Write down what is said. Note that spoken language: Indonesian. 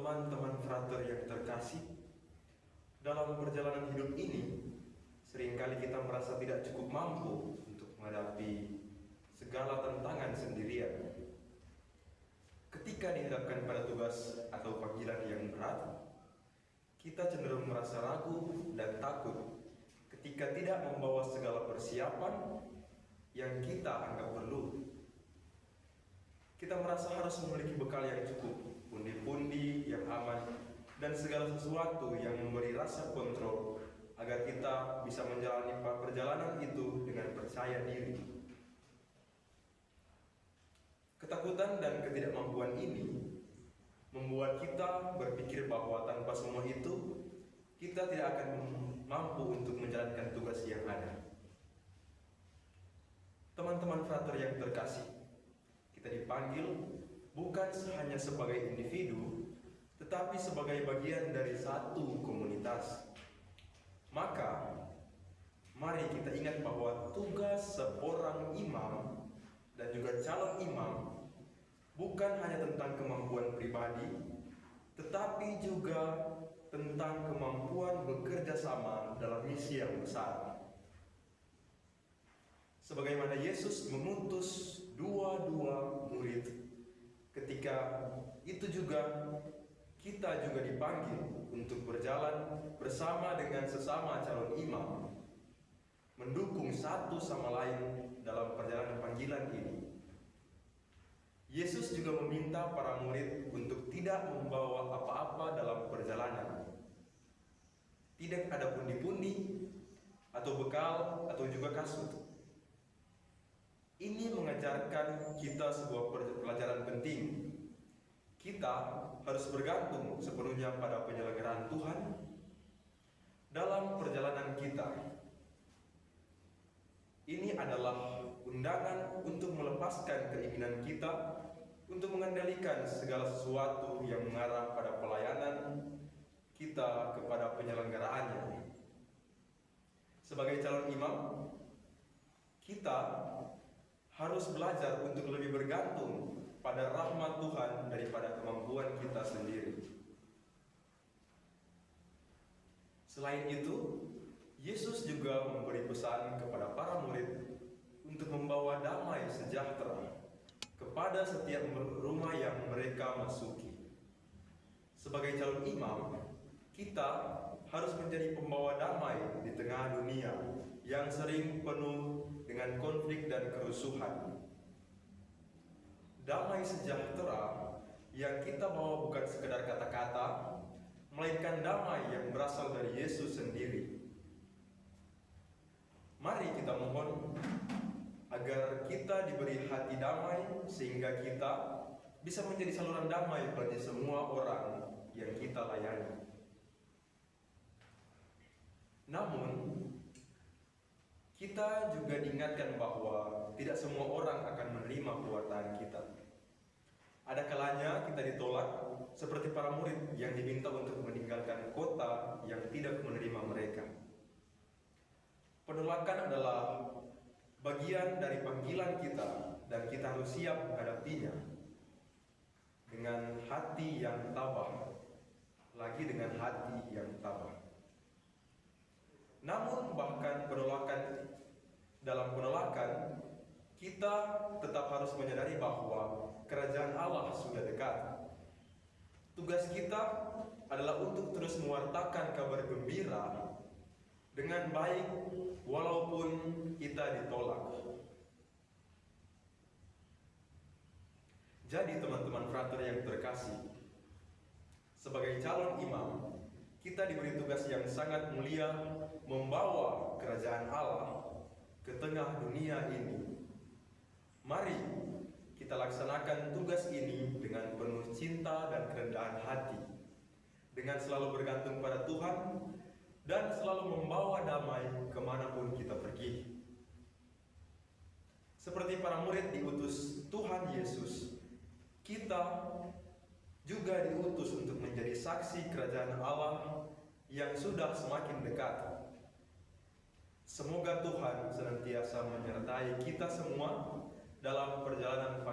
Teman-teman frater yang terkasih, dalam perjalanan hidup ini, seringkali kita merasa tidak cukup mampu untuk menghadapi segala tantangan sendirian. Ketika dihadapkan pada tugas atau panggilan yang berat, kita cenderung merasa ragu dan takut ketika tidak membawa segala persiapan yang kita anggap perlu. Kita merasa harus memiliki bekal yang cukup, pundi-pundi yang aman, dan segala sesuatu yang memberi rasa kontrol agar kita bisa menjalani perjalanan itu dengan percaya diri. Ketakutan dan ketidakmampuan ini membuat kita berpikir bahwa tanpa semua itu, kita tidak akan mampu untuk menjalankan tugas yang ada. Teman-teman frater yang terkasih, kita dipanggil bukan hanya sebagai individu, tetapi sebagai bagian dari satu komunitas. Maka, mari kita ingat bahwa tugas seorang imam dan juga calon imam bukan hanya tentang kemampuan pribadi, tetapi juga tentang kemampuan bekerja sama dalam misi yang besar. Sebagaimana Yesus mengutus dua murid, ketika itu juga kita juga dipanggil untuk berjalan bersama dengan sesama calon imam, mendukung satu sama lain dalam perjalanan panggilan ini. Yesus juga meminta para murid untuk tidak membawa apa-apa dalam perjalanan. Tidak ada pundi-pundi atau bekal atau juga kasut. Ini mengajarkan kita sebuah pelajaran penting. Kita harus bergantung sepenuhnya pada penyelenggaraan Tuhan dalam perjalanan kita. Ini adalah undangan untuk melepaskan keinginan kita untuk mengendalikan segala sesuatu yang mengarah pada pelayanan kita kepada penyelenggaraannya. Sebagai calon imam, kita harus belajar untuk lebih bergantung pada rahmat Tuhan daripada kemampuan kita sendiri. Selain itu, Yesus juga memberi pesan kepada para murid untuk membawa damai sejahtera kepada setiap rumah yang mereka masuki. Sebagai calon imam, kita harus menjadi pembawa damai di tengah dunia yang sering penuh dengan konflik dan kerusuhan. Damai sejahtera yang kita bawa bukan sekedar kata-kata, melainkan damai yang berasal dari Yesus sendiri. Mari kita mohon agar kita diberi hati damai sehingga kita bisa menjadi saluran damai bagi semua orang yang kita layani. Namun, kita juga diingatkan bahwa tidak semua orang akan menerima pewartaan kita. Ada kalanya kita ditolak seperti para murid yang diminta untuk meninggalkan kota yang tidak menerima mereka. Penolakan adalah bagian dari panggilan kita dan kita harus siap menghadapinya dengan hati yang tabah, lagi dengan hati yang tabah. Namun bahkan dalam penolakan, kita tetap harus menyadari bahwa kerajaan Allah sudah dekat. Tugas kita adalah untuk terus mewartakan kabar gembira dengan baik walaupun kita ditolak. Jadi teman-teman frater yang terkasih, sebagai calon imam, kita diberi tugas yang sangat mulia membawa kerajaan Allah ke tengah dunia ini. Mari kita laksanakan tugas ini dengan penuh cinta dan kerendahan hati, dengan selalu bergantung pada Tuhan dan selalu membawa damai kemanapun kita pergi. Seperti para murid diutus Tuhan Yesus, kita juga diutus untuk menjadi saksi kerajaan Allah yang sudah semakin dekat. Semoga Tuhan senantiasa menyertai kita semua dalam perjalanan